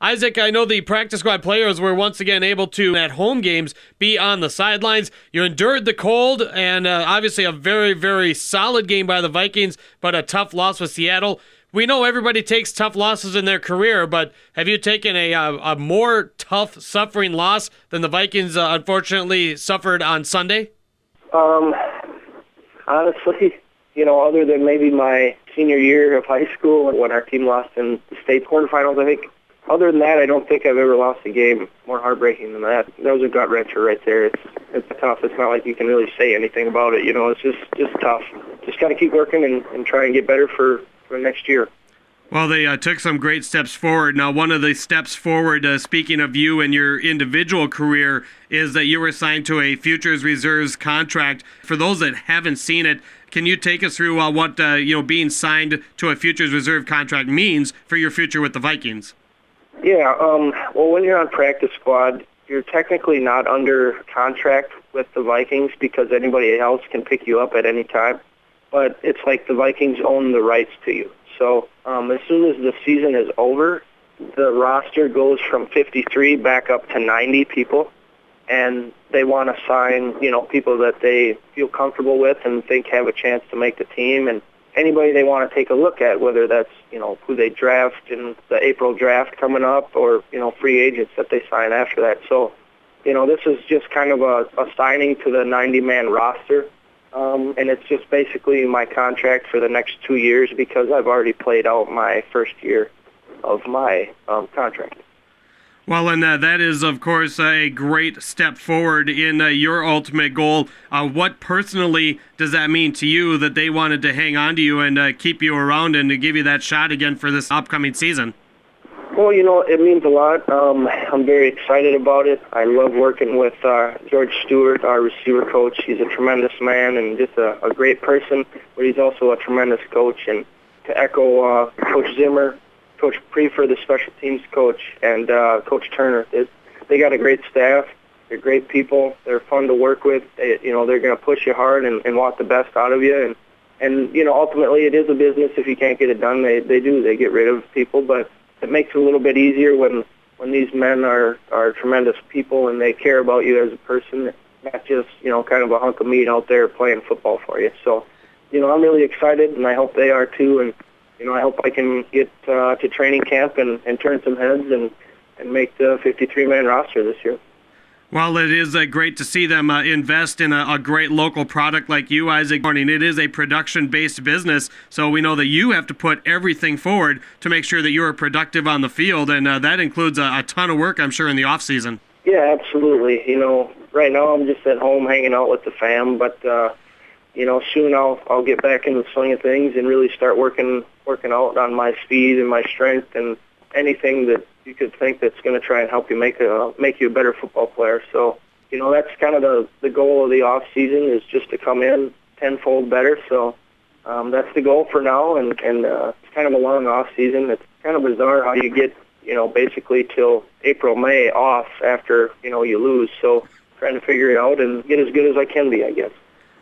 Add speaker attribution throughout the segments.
Speaker 1: Isaac, I know the practice squad players were once again able to, at home games, be on the sidelines. You endured the cold and obviously a very, very solid game by the Vikings, but a tough loss with Seattle. We know everybody takes tough losses in their career, but have you taken a more tough, suffering loss than the Vikings unfortunately suffered on Sunday?
Speaker 2: Honestly, other than maybe my senior year of high school when our team lost in the state quarterfinals, I think. Other than that, I don't think I've ever lost a game more heartbreaking than that. That was a gut wrencher right there. It's tough. It's not like you can really say anything about it. It's just tough. Just got to keep working and try and get better for next year.
Speaker 1: Well, they took some great steps forward. Now, one of the steps forward, speaking of you and your individual career, is that you were signed to a Futures Reserves contract. For those that haven't seen it, can you take us through what being signed to a Futures Reserve contract means for your future with the Vikings?
Speaker 2: Yeah, well, when you're on practice squad, you're technically not under contract with the Vikings because anybody else can pick you up at any time. But it's like the Vikings own the rights to you. So as soon as the season is over, the roster goes from 53 back up to 90 people. And they want to sign, people that they feel comfortable with and think have a chance to make the team. And anybody they want to take a look at, whether that's, who they draft in the April draft coming up or, free agents that they sign after that. So, this is just kind of a signing to the 90-man roster. And it's just basically my contract for the next 2 years because I've already played out my first year of my contract.
Speaker 1: Well, and that is, of course, a great step forward in your ultimate goal. What personally does that mean to you that they wanted to hang on to you and keep you around and to give you that shot again for this upcoming season?
Speaker 2: Well, it means a lot. I'm very excited about it. I love working with George Stewart, our receiver coach. He's a tremendous man and just a great person, but he's also a tremendous coach. And to echo Coach Zimmer, Coach Prefer, the special teams coach, and Coach Turner. They got a great staff. They're great people. They're fun to work with. They're going to push you hard and want the best out of you. And ultimately it is a business. If you can't get it done, they do. They get rid of people. But it makes it a little bit easier when these men are tremendous people and they care about you as a person, not just, kind of a hunk of meat out there playing football for you. So, I'm really excited, and I hope they are too. And I hope I can get to training camp and turn some heads and make the 53-man roster this year.
Speaker 1: Well, it is great to see them invest in a great local product like you, Isaac. It is a production-based business, so we know that you have to put everything forward to make sure that you are productive on the field, and that includes a ton of work, I'm sure, in the off-season.
Speaker 2: Yeah, absolutely. Right now I'm just at home hanging out with the fam, but soon I'll get back in the swing of things and really start working out on my speed and my strength and anything that you could think that's going to try and help you make you a better football player. So, that's kind of the goal of the off season is just to come in tenfold better. So that's the goal for now, and it's kind of a long off season. It's kind of bizarre how you get basically till April, May off after you lose. So trying to figure it out and get as good as I can be, I guess.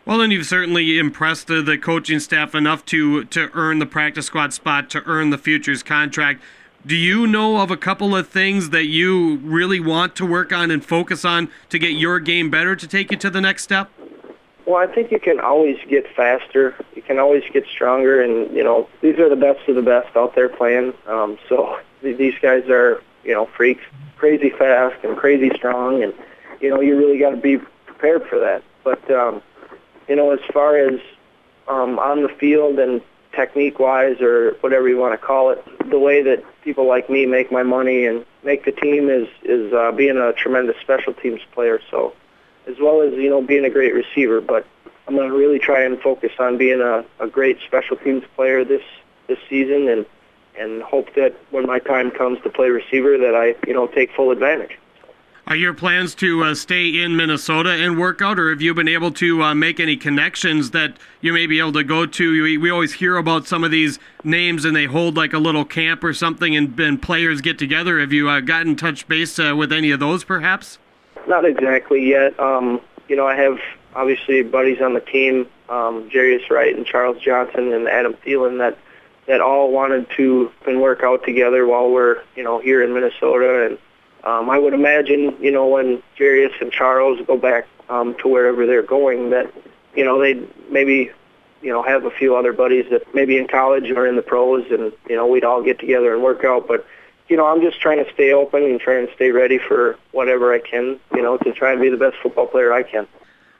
Speaker 1: Well, and you've certainly impressed the coaching staff enough to earn the practice squad spot, to earn the Futures contract. Do you know of a couple of things that you really want to work on and focus on to get your game better to take you to the next step?
Speaker 2: Well, I think you can always get faster. You can always get stronger, and, these are the best of the best out there playing. So these guys are, freaks, crazy fast and crazy strong, and, you really got to be prepared for that. But, as far as on the field and technique-wise or whatever you want to call it, the way that people like me make my money and make the team is being a tremendous special teams player. So as well as, being a great receiver. But I'm going to really try and focus on being a great special teams player this season and hope that when my time comes to play receiver that I, take full advantage.
Speaker 1: Are your plans to stay in Minnesota and work out, or have you been able to make any connections that you may be able to go to? We always hear about some of these names, and they hold like a little camp or something, and players get together. Have you gotten in touch base with any of those, perhaps?
Speaker 2: Not exactly yet. I have obviously buddies on the team, Jarius Wright and Charles Johnson and Adam Thielen that that all wanted to work out together while we're, here in Minnesota. And I would imagine, when Jarius and Charles go back to wherever they're going, that, they'd maybe, have a few other buddies that maybe in college or in the pros, and, we'd all get together and work out. But, I'm just trying to stay open and trying to stay ready for whatever I can, to try and be the best football player I can.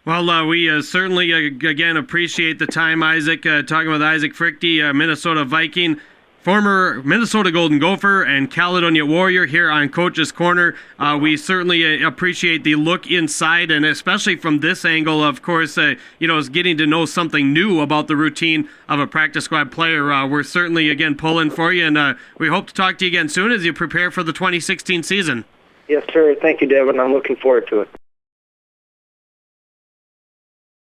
Speaker 1: Well, we certainly, again, appreciate the time, Isaac. Talking with Isaac Fruechte, Minnesota Viking, former Minnesota Golden Gopher and Caledonia Warrior here on Coach's Corner. We certainly appreciate the look inside, and especially from this angle, of course, is getting to know something new about the routine of a practice squad player. We're certainly, again, pulling for you, and we hope to talk to you again soon as you prepare for the 2016 season.
Speaker 2: Yes, sir. Thank you, Devin. I'm looking forward to it.